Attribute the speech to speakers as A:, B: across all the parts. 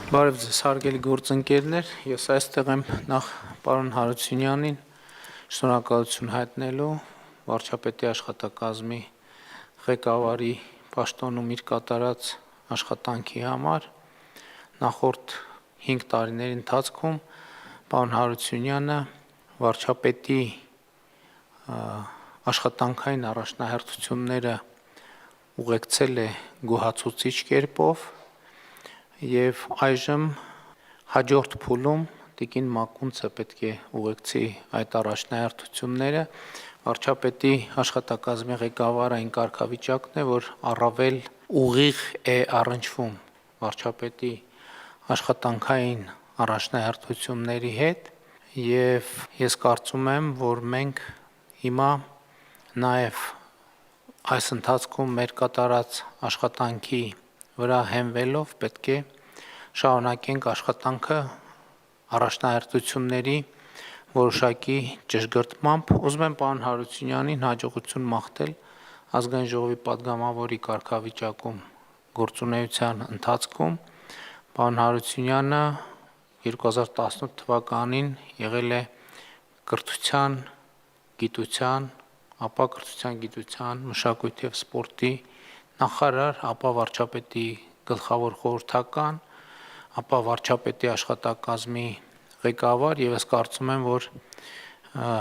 A: Բարև ձեզ, հարգելի գործընկերներ, ես այստեղ եմ նախ պարոն Հարությունյանին շնորհակալություն հայտնելու վարչապետի աշխատակազմի ղեկավարի պաշտոնում իր կատարած աշխատանքի համար։ Նախորդ 5 տարիների ընթացքում պարոն Հարությունյանը վարչապետի աշխատանքային առաջնահերթությունները ուղեկցել է գոհացուցիչ կերպով և այժմ հաջորդ փուլում տիկին Մակունցը պետք է ուղեկցի այդ առաջնահերթությունները, վարչապետի աշխատակազմի ղեկավարը այն կարգավիճակն է, որ առավել ուղիղ է առնչվում վարչապետի աշխատանքային առաջնահերթությունների հետ և ես կարծում եմ, որ մենք հիմա նաև այս ընթացքում մեր կատարած աշխատանքի վրա հենվելով պետք է շարունակենք աշխատանքը առաջնահերթությունների որոշակի ճշգրտմամբ։ Ուզում եմ պարոն Հարությունյանին հաջողություն մաղթել Ազգային ժողովի պատգամավորի կարգավիճակում գործունեության ընթացքում։ Պարոն Հարությունյանը 2018 թվականին եղել է կրթության, գիտության, ապա կրթության, գիտության, մշակույթի և սպորտի նախարար, ապա վարչապետի գլխավոր խորհրդական, ապա վարչապետի աշխատակազմի ղեկավար և ես կարծում եմ, որ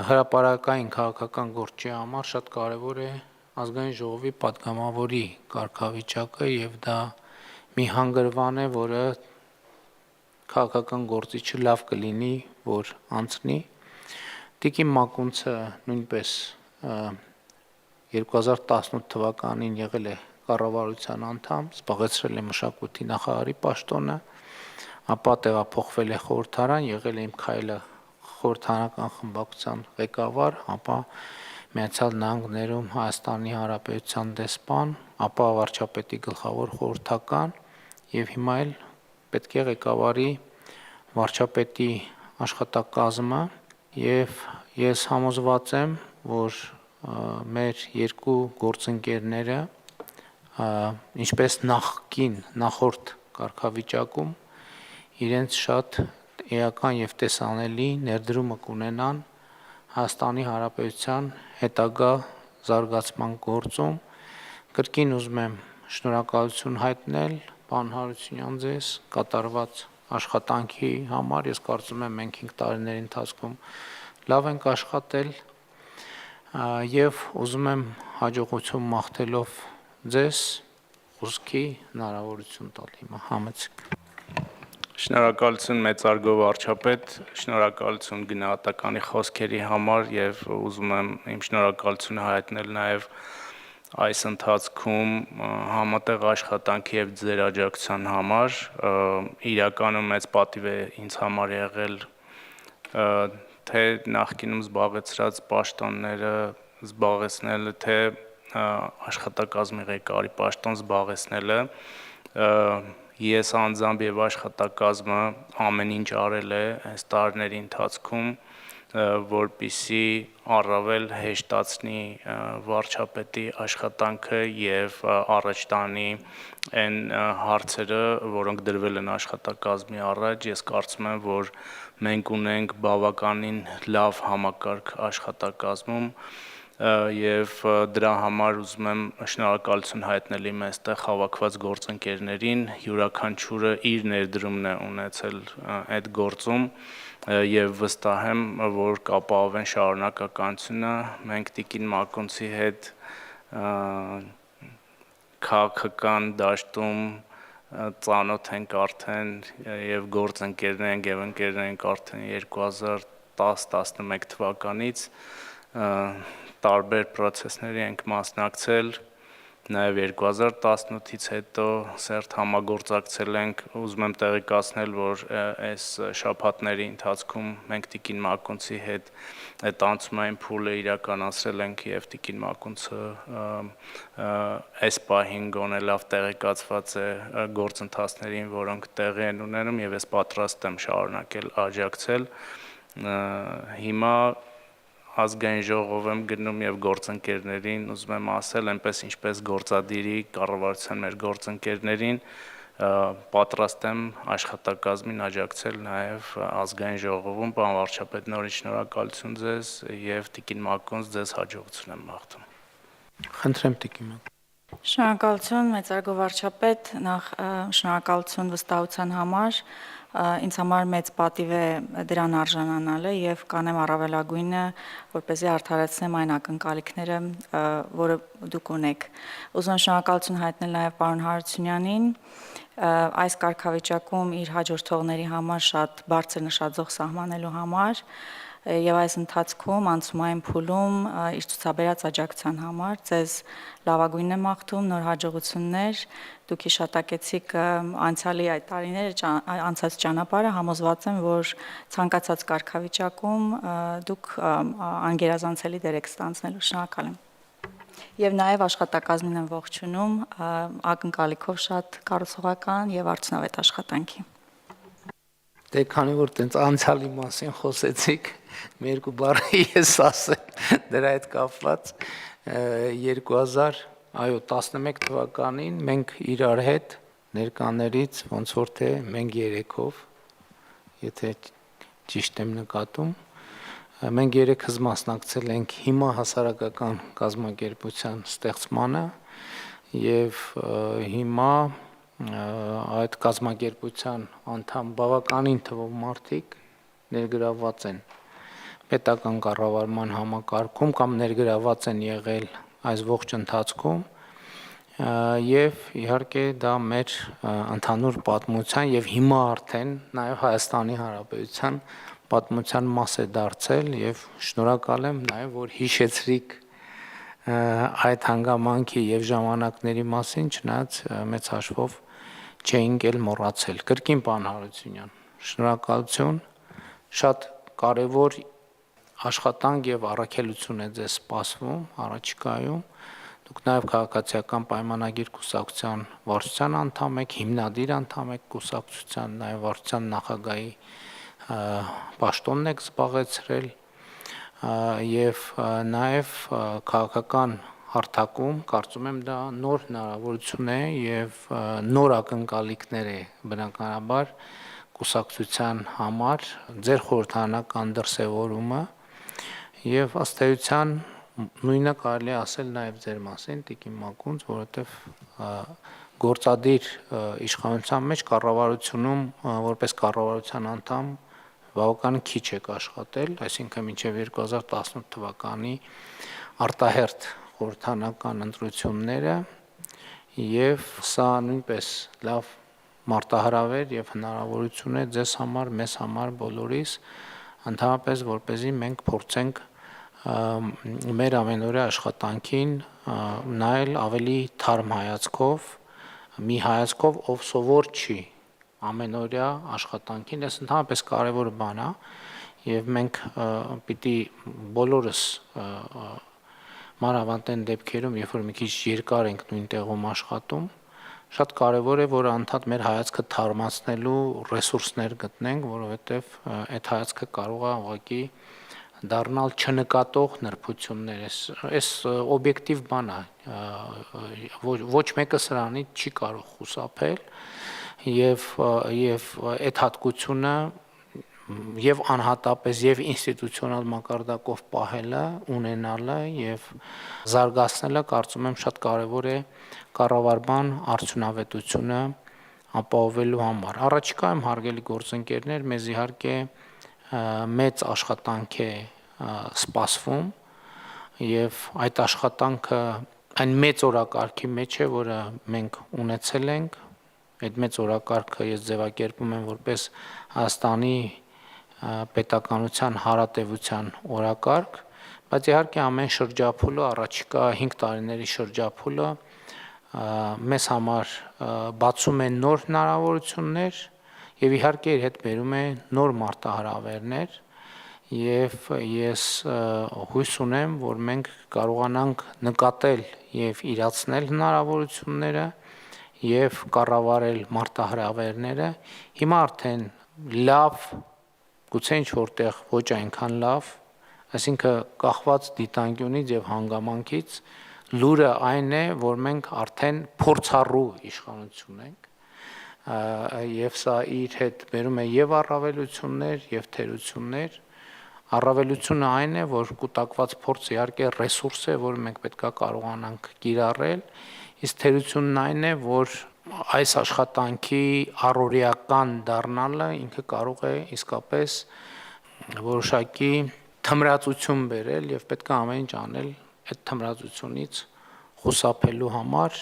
A: հրապարակային քաղաքական գործի համար շատ կարևոր է Ազգային ժողովի պատգամավորի կարգավիճակը և դա մի հանգրվան է, որը քաղաքական գործիչը լավ կլինի, որ անցնի։ Տիկին Մակունցը նույնպես 2018 թվականին եղել է կառավարության անդամ, զբաղեցրել է մշակույթի նախարարի պաշտոնը, ապա տեղափոխվել է խորհրդարան, եղել է «Իմ քայլը» խորհրդարանական խմբակցության ղեկավար, ապա Միացյալ Նահանգներում Հայաստանի Հանրապետության դեսպան, ապա վարչապետի գլխավոր խորհրդական և հիմա էլ պետք է ղեկավարի վարչապետի աշխատակազմը և ես համոզված եմ, որ մեր երկու գործընկերները, ինչպես նախորդ կարգավիճակում, իրենց շատ էական և տեսանելի ներդրումը կունենան Հայաստանի Հանրապետության հետագա զարգացման գործում։ Կրկին ուզում եմ շնորհակալություն հայտնել պարոն Հարությունյան ձեզ կատարված աշխատանքի համար, ես կարծում եմ մենք 5 տարիների ընթացքում լավ ենք աշխատել և ուզում եմ հաջողություն մաղթելով ձեզ ուզքի հնարավորություն տալ հիմա համեցեք։
B: Շնորհակալություն մեծարգո վարչապետ, շնորհակալություն գնահատականի խոսքերի համար և ուզում եմ իմ շնորհակալությունը հայտնել նաև այս ընթացքում համատեղ աշխատանքի և ձեր աջակցության համար, իրականում մեծ պատիվ է ինձ համար եղել թե նախկինում զբաղեցրած պաշտոնները զբաղեցնելը, թե աշխատակազմի ղեկավարի պաշտոն զբաղեցնելը, ես անձամբ և աշխատակազմը ամեն ինչ արել է այս տարիների ընթացքում, որպեսզի առավել հեշտացնի վարչապետի աշխատանքը և առաջ տանի այն հարցերը, որոնք դրվել են աշխատակազմի առաջ, ես կարծում եմ, որ մենք ունենք բավականին լավ համակարգ աշխատակազմում և դրա համար ուզում եմ շնորհակալություն հայտնել իմ այստեղ հավաքված գործընկերներին, յուրաքանչյուրը իր ներդրումն է ունեցել այդ գործում և վստահ եմ, որ կապահովեն շարունակականությունը, մենք տիկին Մակունցի հետ քաղաքական դաշտում ծանոթ ենք արդեն և գործընկերներ ենք և ընկերներ ենք արդեն 2010-11 թվականից, տարբեր պրոցեսների ենք մասնակցել, նաև 2018-ից հետո սերտ համագործակցել ենք, ուզում եմ տեղեկացնել, որ այս շաբաթների ընթացքում մենք տիկին Մակունցի հետ այդ անցումային փուլը իրականացրել ենք և տիկին Մակունցը այս պահին գոնե լավ տեղեկացված է գործընթացներին, որոնք տեղի են ունենում և ես պատրաստ եմ շարունակել աջակցել, հիմա Ազգային ժողով եմ գնում և գործընկերներին ուզում եմ ասել, այնպես ինչպես գործադիրի կառավարության մեր գործընկերներին, պատրաստ եմ աշխատակազմին աջակցել նաև ազգային ժողովում, պարոն վարչապետ, նորից շնորհակալություն ձեզ եւ Տիկին Մակոնց ձեզ հաջողություն եմ մաղթում։
A: Խնդրեմ Տիկին Մակոն։
C: Շնորհակալություն մեծարգո վարչապետ, նախ շնորհակալություն վստահության համար, ինձ համար մեծ պատիվ է դրան արժանանալը եւ կանեմ առավելագույնը, որպեսզի արդարացնեմ այն ակնկալիքները, որը դուք ունեք։ Ուզում եմ շնորհակալություն հայտնել նաեւ պարոն Հարությունյանին, այս կարգավիճակում իր հաջորդողների համար շատ բարձր նշաձող սահմանելու համար եւ այս ընթացքում անցումային փուլում իր ցուցաբերած աջակցության համար ձեզ լավագույնն եմ մաղթում, նոր հաջողություններ, դուք հիշատակեցիք անցյալի այդ տարիները, անցած ճանապարհը, համոզված եմ, որ ցանկացած կարգավիճակում դուք անգերազանցելի դեր եք ստանձնելու, շնորհակալ եմ։ Եվ նաև աշխատակազմին եմ ողջունում, ակնկալիքով շատ կառուցողական եւ արդյունավետ աշխատանքի։
A: Դե քանի որ տենց անցյալի մասին խոսեցիք, մի երկու բառ ես ասեմ դրա հետ կապված 2011 թվականին մենք իրար հետ ներկաներից ոնց որ թե մենք երեքով, եթե ճիշտ եմ նկատում, մենք երեքս մասնակցել ենք հիմա հասարակական կազմակերպության ստեղծմանը եւ հիմա այդ կազմակերպության անդամ բավականին թվով մարդիկ ներգրավված են պետական կառավարման համակարգում կամ ներգրավված են եղել այս ողջ ընթացքում եւ իհարկե դա մեր ընդհանուր պատմության եւ հիմա արդեն նաեւ Հայաստանի Հանրապետության պատմության մաս է դարձել եւ շնորհակալ եմ նաեւ որ հիշեցրիք այդ հանգամանքի եւ ժամանակների մասին, չնայած մեծ հաշվով չէինք էլ մոռացել։ Կրկին պարոն Հարությունյան, շնորհակալություն, շատ կարևոր աշխատանք եւ առաքելություն է ձեզ սպասվում առաջիկայում։ Դուք նաեւ քաղաքացիական պայմանագիր կուսակցության վարչության անդամ եք, հիմնադիր անդամ եք կուսակցության, նաեւ վարչության նախագահի պաշտոնն եք զբաղեցրել եւ նաեւ քաղաքական հարթակում կարծում եմ դա նոր հնարավորություն է եւ նոր ակնկալիքներ է բնականաբար կուսակցության համար ձեր խորհրդանական դրսևորումը եւ ըստ էության նույնը կարելի է ասել նաեւ ձեր մասին Տիկին Մակոնց, որովհետեւ գործադիր իշխանության մեջ կառավարությունում որպես կառավարության անդամ բավական քիչ եք աշխատել, այսինքն մինչև 2018 թվականի արտահերթ խորհրդանական ընտրությունները եւ սա նույնպես լավ մարտահրավեր եւ հնարավորություն է ձեզ համար, մեզ համար բոլորիս ընդհանրապես որպեսզի մենք փորձենք մեր ամենօրյա աշխատանքին նայել ավելի թարմ հայացքով, մի հայացքով, ով սովոր չի ամենօրյա աշխատանքին, այս ընդհանրապես կարևոր բան է եւ մենք պիտի բոլորս մանավանդ այն դեպքերում, երբ որ մի քիչ երկար ենք նույն տեղում աշխատում, շատ կարևոր է, որ անդադ մեր հայացքը թարմացնելու ռեսուրսներ գտնենք, որովհետեւ այդ հայացքը կարող է ուղղակի դառնալ չնկատող նրբություններ, այս օբյեկտիվ բան է, ոչ մեկը սրանից չի կարող խուսափել եւ այդ հատկությունը եւ անհատապես եւ ինստիտուցիոնալ մակարդակով պահելը, ունենալը եւ զարգացնելը կարծում եմ շատ կարեւոր է կառավարման արդյունավետությունը ապահովելու համար։ Առաջիկայում հարգելի գործընկերներ, մեզ իհարկե մեծ աշխատանք է սպասվում եւ այդ աշխատանքը այն մեծ օրակարգի մեջ է, որը մենք ունեցել ենք։ Այդ մեծ օրակարգը ես ձևակերպում եմ որպես Հայաստանի պետականության հարատևության օրակարգ, բայց իհարկե ամեն շրջափուլը, առաջիկա 5 տարիների շրջափուլը մեզ համար բացում է նոր հնարավորություններ եւ իհարկե իր հետ բերում է նոր մարտահրավերներ եւ ես հույս ունեմ, որ մենք կարողանանք նկատել եւ իրացնել հնարավորությունները եւ կառավարել մարտահրավերները։ Հիմա արդեն լավ, գուցե ինչ որտեղ ոչ այնքան լավ, այսինքն կախված դիտանկյունից եւ հանգամանքից լուրը այն է, որ մենք արդեն փորձառու իշխանություն ենք եւ սա իր հետ բերում է եւ առավելություններ եւ թերություններ։ Առավելությունը այն է, որ կուտակված փորձ իհարկե ռեսուրս է, որը մենք պետքա կարողանանք կիրառել, իսկ թերությունն այն է, որ այս աշխատանքի առօրեական դառնալը ինքը կարող է իսկապես որոշակի թմրածություն բերել եւ պետք է ամեն ինչ անել այդ թմրածությունից խուսափելու համար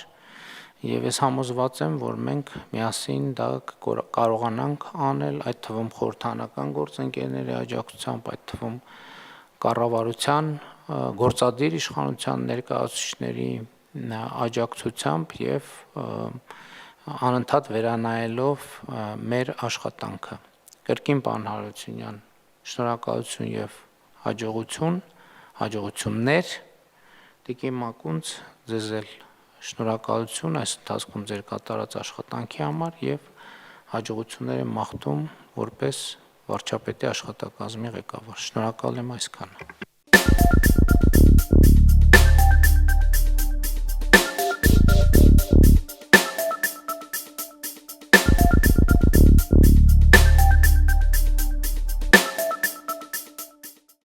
A: եւ ես համոզված եմ, որ մենք միասին դա կարողանանք անել, այդ թվում խորհրդանական գործընկերների աջակցությամբ, այդ թվում կառավարության գործադիր իշխանության ներկայացուցիչների աջակցությամբ եւ անընդհատ վերանայելով մեր աշխատանքը։ Կրկին պարոն Հարությունյան, շնորհակալություն եւ հաջողություններ Տիկին Մակունց ձեզ էլ շնորհակալություն այս ընթացքում ձեր կատարած աշխատանքի համար եւ հաջողություններ եմ մաղթում որպես վարչապետի աշխատակազմի ղեկավար։ Շնորհակալ եմ այսքանը։